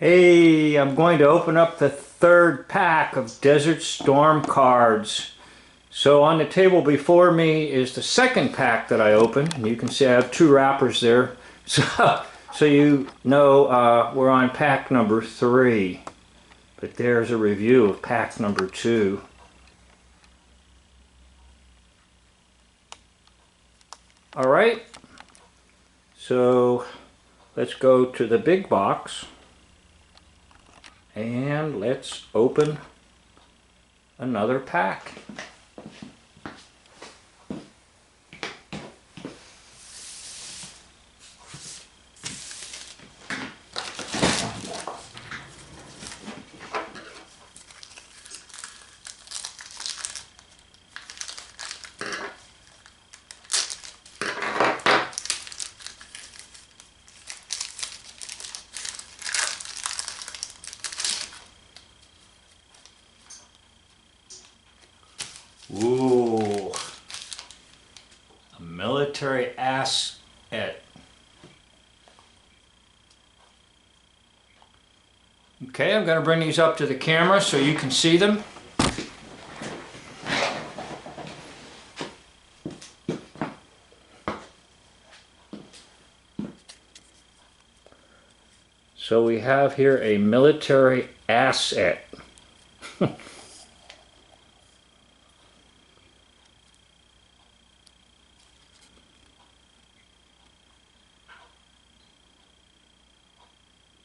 Hey, I'm going to open up the third pack of Desert Storm cards. So on the table before me is the second pack that I opened. And you can see I have two wrappers there. So you know we're on pack number 3. But there's a review of pack number 2. Alright, so let's go to the big box. And let's open another pack. Ooh, a military asset. Okay, I'm going to bring these up to the camera so you can see them. So we have here a military asset.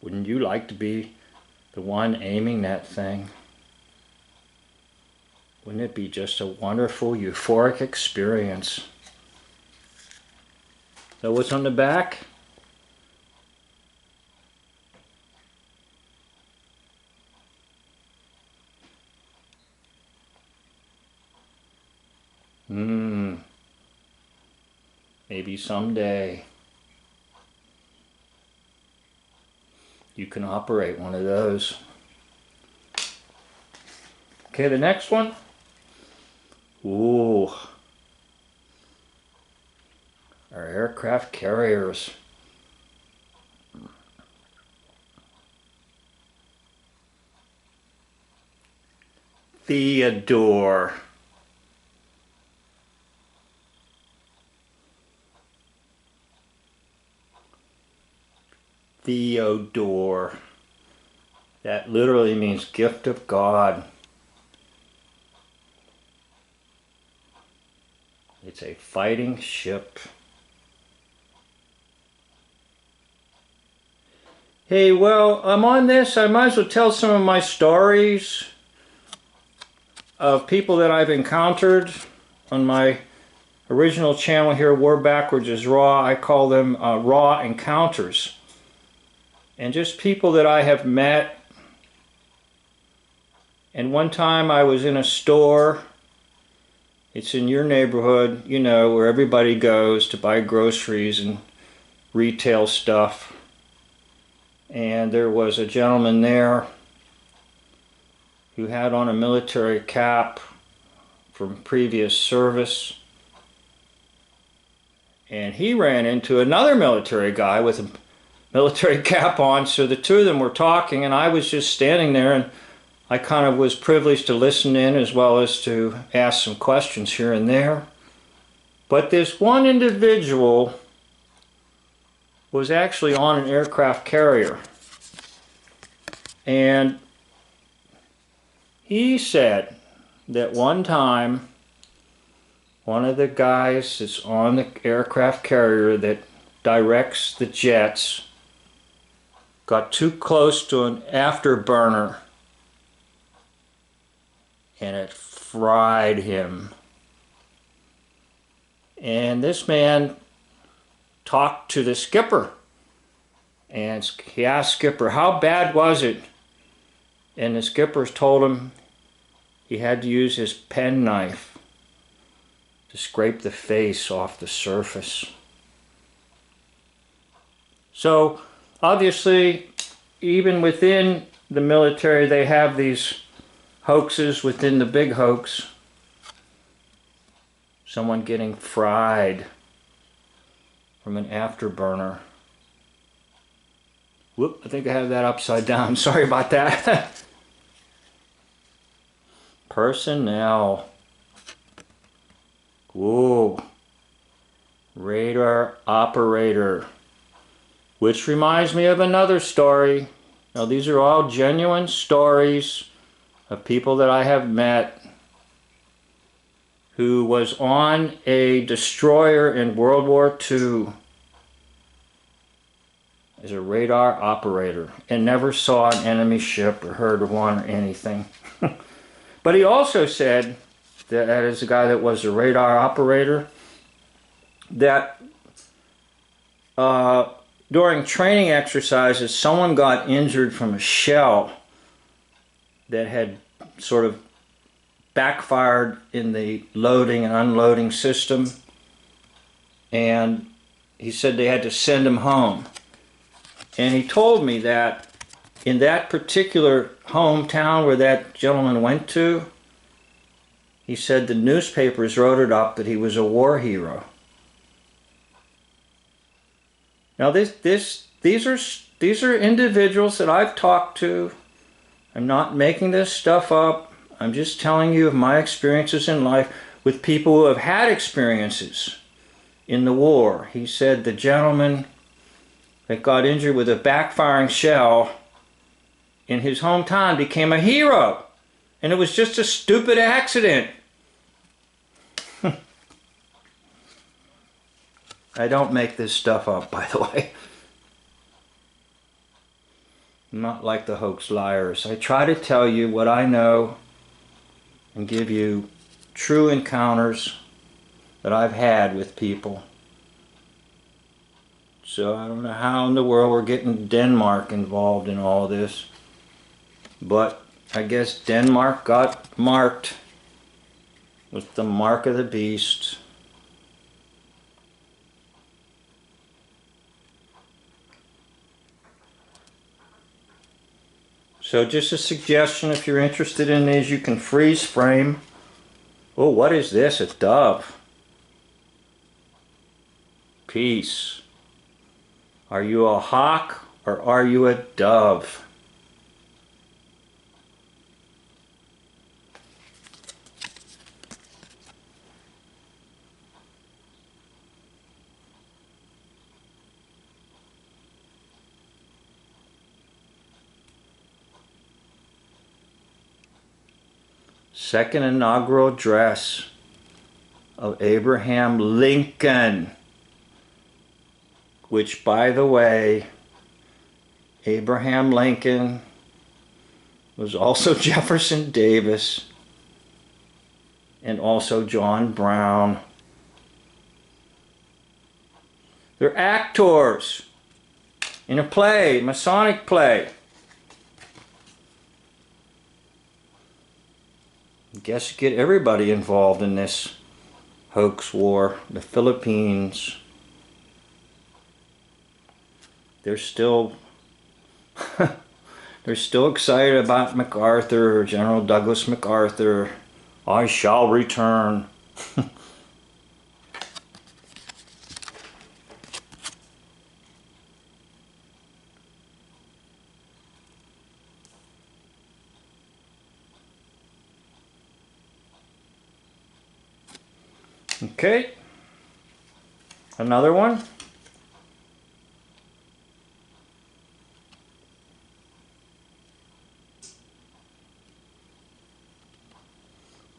Wouldn't you like to be the one aiming that thing? Wouldn't it be just a wonderful, euphoric experience? So what's on the back? Maybe someday you can operate one of those. Okay, the next one. Ooh. Our aircraft carriers. Theodore. Theodore. That literally means gift of God. It's a fighting ship. Hey, well, I'm on this. I might as well tell some of my stories of people that I've encountered on my original channel here, War Backwards is Raw. I call them Raw Encounters. And just people that I have met. And one time I was in a store. It's in your neighborhood, you know, where everybody goes to buy groceries and retail stuff. And there was a gentleman there who had on a military cap from previous service. And he ran into another military guy with a military cap on, so the two of them were talking, and I was just standing there, and I kind of was privileged to listen in as well as to ask some questions here and there. But this one individual was actually on an aircraft carrier, and he said that one time one of the guys that's on the aircraft carrier that directs the jets got too close to an afterburner and it fried him. And this man talked to the skipper and he asked skipper, how bad was it? And the skipper told him he had to use his penknife to scrape the face off the surface. So obviously, even within the military, they have these hoaxes within the big hoax. Someone getting fried from an afterburner. Whoop, I think I have that upside down. Sorry about that. Personnel. Whoa. Radar operator. Which reminds me of another story. Now, these are all genuine stories of people that I have met who was on a destroyer in World War II as a radar operator and never saw an enemy ship or heard of one or anything. But he also said that as a guy that was a radar operator, that during training exercises, someone got injured from a shell that had sort of backfired in the loading and unloading system, and he said they had to send him home. And he told me that in that particular hometown where that gentleman went to, he said the newspapers wrote it up that he was a war hero. Now these are individuals that I've talked to. I'm not making this stuff up. I'm just telling you of my experiences in life with people who have had experiences in the war. He said the gentleman that got injured with a backfiring shell in his hometown became a hero. And it was just a stupid accident. I don't make this stuff up, by the way. I'm not like the hoax liars. I try to tell you what I know and give you true encounters that I've had with people. So I don't know how in the world we're getting Denmark involved in all this. But I guess Denmark got marked with the mark of the beast. So just a suggestion, if you're interested in these, you can freeze frame. Oh, what is this? A dove. Peace. Are you a hawk or are you a dove? Second inaugural address of Abraham Lincoln, which, by the way, Abraham Lincoln was also Jefferson Davis and also John Brown. They're actors in a play, Masonic play. I guess you get everybody involved in this hoax war. The Philippines, they're still they're still excited about MacArthur, General Douglas MacArthur. I shall return. Okay, another one.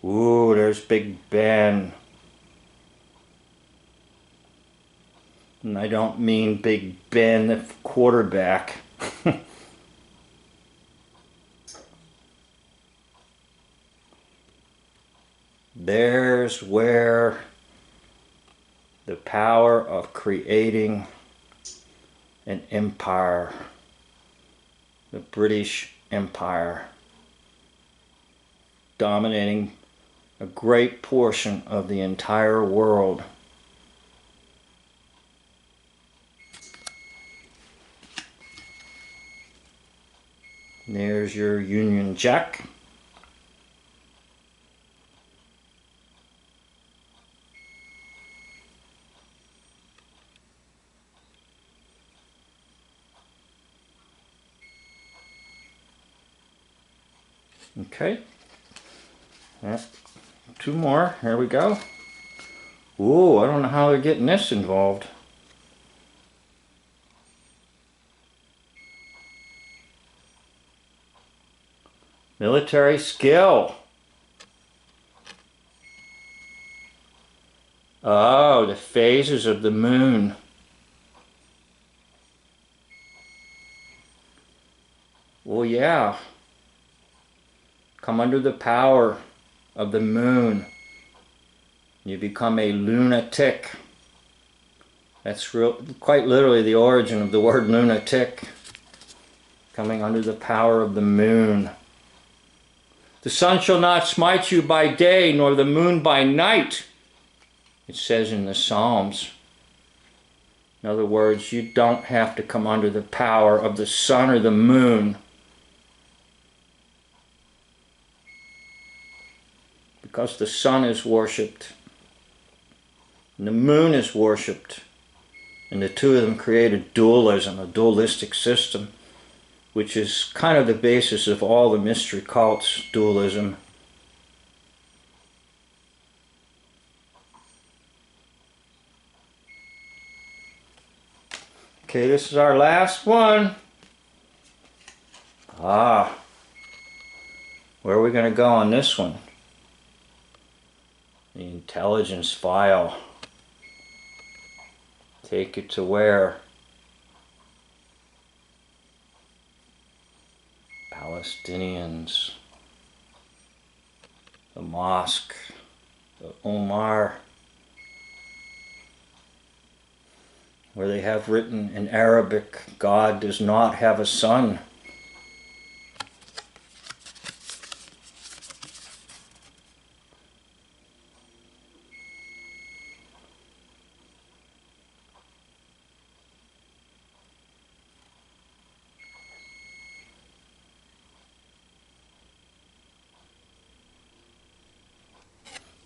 Ooh, there's Big Ben. And I don't mean Big Ben, the quarterback. There's where the power of creating an empire, the British Empire, dominating a great portion of the entire world. There's your Union Jack. Okay. Yeah. Two more. Here we go. Ooh, I don't know how they're getting this involved. Military skill. Oh, the phases of the moon. Well, yeah. Come under the power of the moon. You become a lunatic. That's quite literally the origin of the word lunatic. Coming under the power of the moon. The sun shall not smite you by day, nor the moon by night, it says in the Psalms. In other words, you don't have to come under the power of the sun or the moon, because the sun is worshipped and the moon is worshipped, and the two of them create a dualism, a dualistic system, which is kind of the basis of all the mystery cults, dualism. Okay, this is our last one. Where are we going to go on this one? The intelligence file. Take it to where? Palestinians. The mosque. The Omar. Where they have written in Arabic, God does not have a son.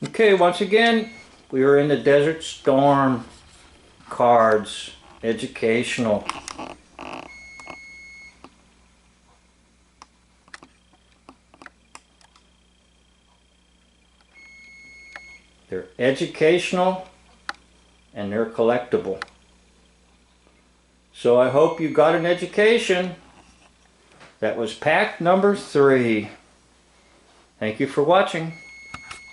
Okay, once again, we are in the Desert Storm cards, educational. They're educational and they're collectible. So I hope you got an education. That was pack number 3. Thank you for watching.